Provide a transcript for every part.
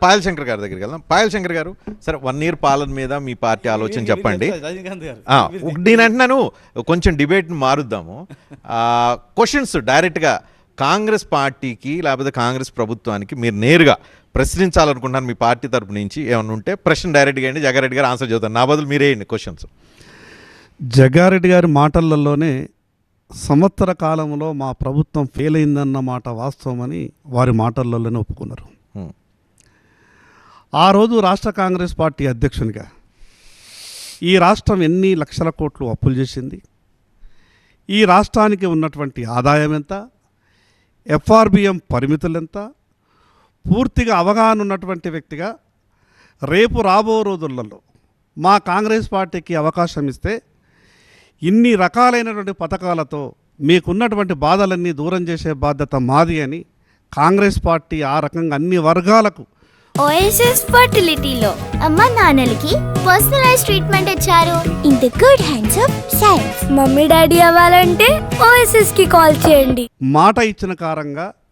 పాయల్ శంకర్ గారి దగ్గరికి వెళ్దాం. పాయల్ శంకర్ గారు, సరే 1 year పాలన మీద మీ పార్టీ ఆలోచన చెప్పండి. నేను అంటున్నాను కొంచెం డిబేట్ మారుద్దాము. క్వశ్చన్స్ డైరెక్ట్గా కాంగ్రెస్ పార్టీకి లేకపోతే కాంగ్రెస్ ప్రభుత్వానికి మీరు నేరుగా ప్రశ్నించాలనుకుంటున్నాను మీ పార్టీ తరపు నుంచి ఏమన్నా ఉంటే ప్రశ్న డైరెక్ట్గా అండి. జగ్గారెడ్డి గారు ఆన్సర్ చెబుతారు, నా బదులు మీరేయండి క్వశ్చన్స్. జగ్గారెడ్డి గారి మాటలలోనే సంవత్సర కాలంలో మా ప్రభుత్వం ఫెయిల్ అయిందన్న మాట వాస్తవమని వారి మాటలలోనే ఒప్పుకున్నారు. ఆ రోజు రాష్ట్ర కాంగ్రెస్ పార్టీ అధ్యక్షునిగా ఈ రాష్ట్రం ఎన్ని లక్షల కోట్లు అప్పులు చేసింది, ఈ రాష్ట్రానికి ఉన్నటువంటి ఆదాయం ఎంత, ఎఫ్ఆర్బిఎం పరిమితులు ఎంత, పూర్తిగా అవగాహన ఉన్నటువంటి వ్యక్తిగా రేపు రాబో రోజులలో మా కాంగ్రెస్ పార్టీకి అవకాశం ఇస్తే ఇన్ని రకాలైనటువంటి పథకాలతో మీకున్నటువంటి బాధలన్నీ దూరం చేసే బాధ్యత మాది అని కాంగ్రెస్ పార్టీ ఆ రకంగా అన్ని వర్గాలకు ఓఎస్ఎస్ ఫర్టిలిటీలో అమ్మ నాన్నలకి పర్సనలైజ్ ట్రీట్మెంట్ ఇచ్చారు. In the good hands of science. Mummy daddy అవ్వాలంటే ఓఎస్ఎస్ కి కాల్ చేయండి. మాట ఇచ్చిన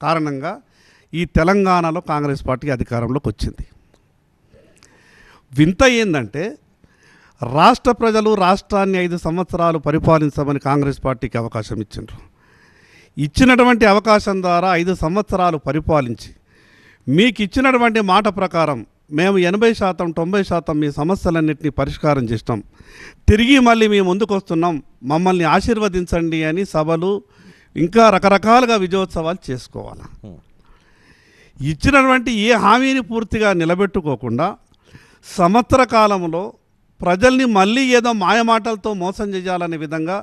కారణంగా ఈ తెలంగాణలో కాంగ్రెస్ పార్టీ అధికారంలోకి వచ్చింది. వింత ఏంటంటే రాష్ట్ర ప్రజలు రాష్ట్రాన్ని 5 సంవత్సరాలు పరిపాలించమని కాంగ్రెస్ పార్టీకి అవకాశం ఇచ్చిండ్రు. ఇచ్చినటువంటి అవకాశం ద్వారా 5 సంవత్సరాలు పరిపాలించి మీకు ఇచ్చినటువంటి మాట ప్రకారం మేము 80% 90% మీ సమస్యలన్నింటినీ పరిష్కారం చేస్తాం, తిరిగి మళ్ళీ మేము ముందుకు వస్తున్నాం, మమ్మల్ని ఆశీర్వదించండి అని సభలు ఇంకా రకరకాలుగా విజయోత్సవాలు చేసుకోవాలి. ఇచ్చినటువంటి ఏ హామీని పూర్తిగా నిలబెట్టుకోకుండా సంవత్సర కాలంలో ప్రజల్ని మళ్ళీ ఏదో మాయమాటలతో మోసం చేయాలనే విధంగా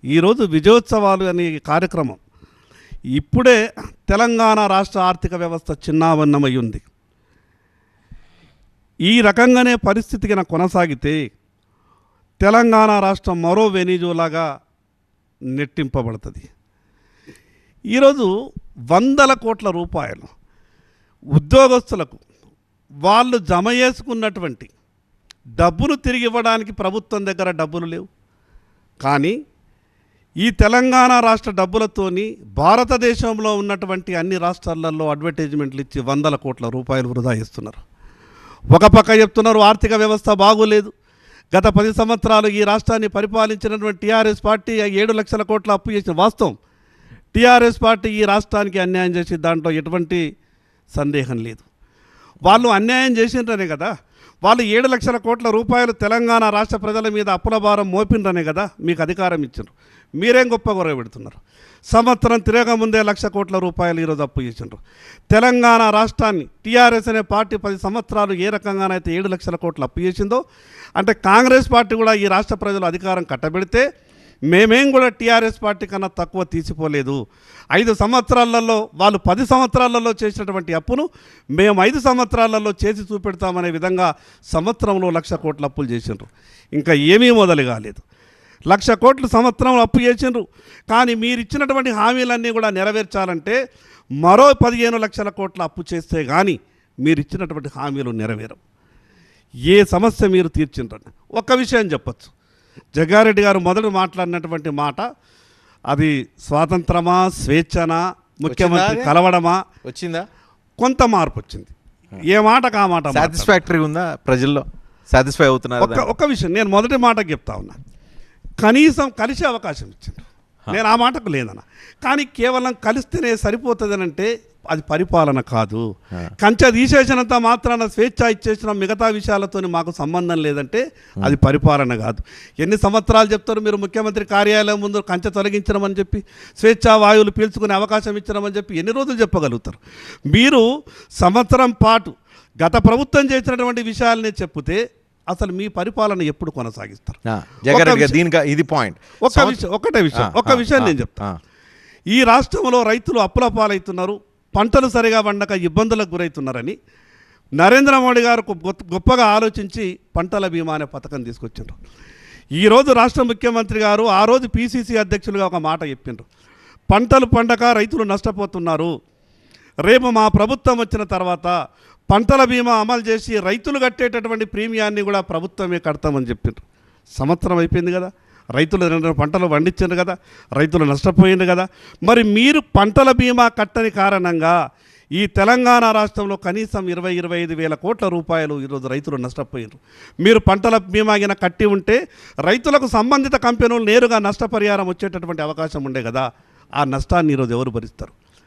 ఈరోజు విజయోత్సవాలు అనే కార్యక్రమం ఇప్పుడే తెలంగాణ రాష్ట్ర ఆర్థిక వ్యవస్థ చిన్నావన్నమై ఉంది. ఈ రకంగానే పరిస్థితికి కొనసాగితే తెలంగాణ రాష్ట్రం మరో వెనిజులాగా నెట్టింపబడుతుంది. ఈరోజు 100 కోట్ల రూపాయలు ఉద్యోగస్తులకు వాళ్ళు జమ చేసుకున్నటువంటి డబ్బును తిరిగి ఇవ్వడానికి ప్రభుత్వం దగ్గర డబ్బులు లేవు. కానీ ఈ తెలంగాణ రాష్ట్ర డబ్బులతోని భారతదేశంలో ఉన్నటువంటి అన్ని రాష్ట్రాలలో అడ్వర్టైజ్మెంట్లు ఇచ్చి 100 కోట్ల రూపాయలు వృధా చేస్తున్నారు. ఒక పక్క చెప్తున్నారు ఆర్థిక వ్యవస్థ బాగోలేదు, గత 10 సంవత్సరాలు ఈ రాష్ట్రాన్ని పరిపాలించినటువంటి టీఆర్ఎస్ పార్టీ 7 లక్షల కోట్ల అప్పు చేసిన వాస్తవం. టీఆర్ఎస్ పార్టీ ఈ రాష్ట్రానికి అన్యాయం చేసి దాంట్లో ఎటువంటి సందేహం లేదు. వాళ్ళు అన్యాయం చేసిండ్రనే కదా, వాళ్ళు 7 లక్షల కోట్ల రూపాయలు తెలంగాణ రాష్ట్ర ప్రజల మీద అప్పుల భారం మోపిండ్రనే కదా మీకు అధికారం ఇచ్చిండ్రు. మీరేం గొప్ప గొర్రె పెడుతున్నారు. సంవత్సరం తిరగముందే 1 లక్ష కోట్ల రూపాయలు ఈరోజు అప్పు చేసిండ్రు. తెలంగాణ రాష్ట్రాన్ని టీఆర్ఎస్ అనే పార్టీ 10 సంవత్సరాలు ఏ రకంగానైతే 7 లక్షల కోట్లు అప్పు చేసిందో, అంటే కాంగ్రెస్ పార్టీ కూడా ఈ రాష్ట్ర ప్రజలు అధికారం కట్టబెడితే మేమేం కూడా టీఆర్ఎస్ పార్టీ కన్నా తక్కువ తీసిపోలేదు. 5 సంవత్సరాలలో వాళ్ళు 10 సంవత్సరాలలో చేసినటువంటి అప్పును మేము 5 సంవత్సరాలలో చేసి చూపెడతామనే విధంగా సంవత్సరంలో 1 లక్ష కోట్ల అప్పులు చేసిండ్రు. ఇంకా ఏమీ మొదలు కాలేదు. 1 లక్ష కోట్లు సంవత్సరంలో అప్పు చేసిండ్రు. కానీ మీరు ఇచ్చినటువంటి హామీలన్నీ కూడా నెరవేర్చాలంటే మరో 15 లక్షల కోట్ల అప్పు చేస్తే కానీ మీరు ఇచ్చినటువంటి హామీలు నెరవేరవు. ఏ సమస్య మీరు తీర్చిండ్రని ఒక్క విషయం చెప్పచ్చు. జగ్గారెడ్డి గారు మొదట మాట్లాడినటువంటి మాట అది స్వాతంత్రమా, స్వేచ్ఛనా, ముఖ్యమంత్రి కలవడమా వచ్చిందా? కొంత మార్పు వచ్చింది. ఏ మాటకు ఆ మాట సాటిస్ఫాక్టరీ ఉందా? ప్రజల్లో సాటిస్ఫై అవుతున్నారు? ఒక విషయం నేను మొదటి మాటకు చెప్తా ఉన్నా, కనీసం కలిసే అవకాశం ఇచ్చింది. నేను ఆ మాటకు లేదన్న. కానీ కేవలం కలిస్తేనే సరిపోతుంది అంటే అది పరిపాలన కాదు. కంచె తీసేసినంత మాత్రాన స్వేచ్ఛ ఇచ్చేసిన మిగతా విషయాలతో మాకు సంబంధం లేదంటే అది పరిపాలన కాదు. ఎన్ని సంవత్సరాలు చెప్తారు మీరు ముఖ్యమంత్రి కార్యాలయం ముందు కంచె తొలగించడమని చెప్పి, స్వేచ్ఛా వాయువులు పీల్చుకునే అవకాశం ఇచ్చడమని చెప్పి ఎన్ని రోజులు చెప్పగలుగుతారు? మీరు సంవత్సరం పాటు గత ప్రభుత్వం చేసినటువంటి విషయాలనే చెప్తే అసలు మీ పరిపాలన ఎప్పుడు కొనసాగిస్తారు? ఒక విషయం నేను చెప్తాను. ఈ రాష్ట్రంలో రైతులు అప్పుల పాలవుతున్నారు, పంటలు సరిగా పండక ఇబ్బందులకు గురవుతున్నారని నరేంద్ర మోడీ గారు గొప్పగా ఆలోచించి పంటల బీమా అనే పథకం తీసుకొచ్చిండ్రు. ఈరోజు రాష్ట్ర ముఖ్యమంత్రి గారు ఆ రోజు పిసిసి అధ్యక్షులుగా ఒక మాట చెప్పిండ్రు, పంటలు పండక రైతులు నష్టపోతున్నారు, రేపు మా ప్రభుత్వం వచ్చిన తర్వాత పంటల బీమా అమలు చేసి రైతులు కట్టేటటువంటి ప్రీమియాన్ని కూడా ప్రభుత్వమే కడతామని చెప్పిండ్రు. సంవత్సరం అయిపోయింది కదా, రైతులు 2 పంటలు పండించారు కదా, రైతులు నష్టపోయింది కదా. మరి మీరు పంటల బీమా కట్టని కారణంగా ఈ తెలంగాణ రాష్ట్రంలో కనీసం 25 వేల కోట్ల రూపాయలు ఈరోజు రైతులు నష్టపోయారు. మీరు పంటల బీమాగిన కట్టి ఉంటే రైతులకు సంబంధిత కంపెనీలు నేరుగా నష్టపరిహారం వచ్చేటటువంటి అవకాశం ఉండే కదా. ఆ నష్టాన్ని ఈరోజు ఎవరు భరిస్తారు?